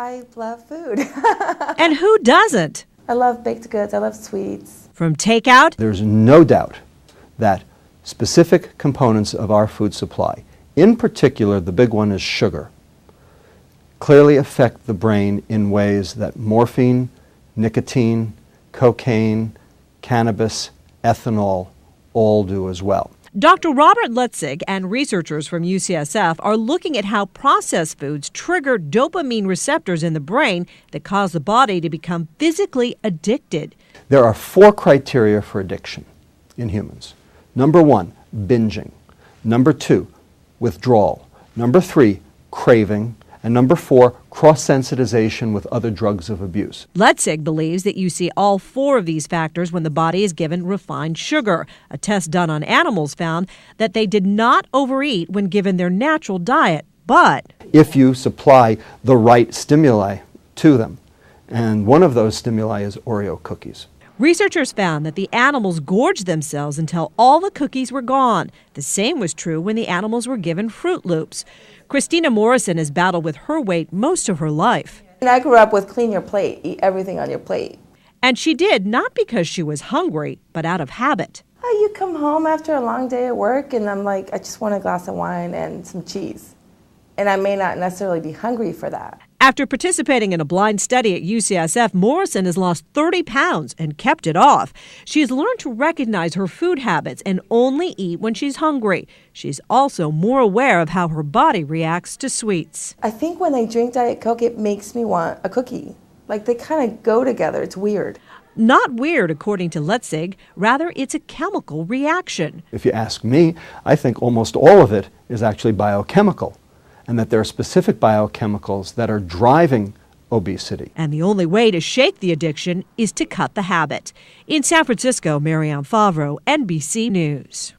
I love food. And who doesn't? I love baked goods. I love sweets. From takeout, There's no doubt that specific components of our food supply, in particular the big one is sugar, clearly affect the brain in ways that morphine, nicotine, cocaine, cannabis, ethanol all do as well. Dr. Robert Lutzig and researchers from UCSF are looking at how processed foods trigger dopamine receptors in the brain that cause the body to become physically addicted. There are 4 criteria for addiction in humans. Number 1, binging. Number 2, withdrawal. Number 3, craving. And number 4, cross-sensitization with other drugs of abuse. Lutzig believes that you see all 4 of these factors when the body is given refined sugar. A test done on animals found that they did not overeat when given their natural diet, but if you supply the right stimuli to them. And one of those stimuli is Oreo cookies. researchers found that the animals gorged themselves until all the cookies were gone. The same was true when the animals were given Fruit Loops. Christina Morrison has battled with her weight most of her life. And I grew up with clean your plate, eat everything on your plate. And she did, not because she was hungry, but out of habit. You come home after a long day at work and I'm like, I just want a glass of wine and some cheese. And I may not necessarily be hungry for that. After participating in a blind study at UCSF, Morrison has lost 30 pounds and kept it off. She has learned to recognize her food habits and only eat when she's hungry. She's also more aware of how her body reacts to sweets. I think when I drink Diet Coke, it makes me want a cookie. Like they kind of go together. It's weird. Not weird, according to Lutzig. Rather, it's a chemical reaction. If you ask me, I think almost all of it is actually biochemical, and that there are specific biochemicals that are driving obesity. And the only way to shake the addiction is to cut the habit. In San Francisco, Marianne Favreau, NBC News.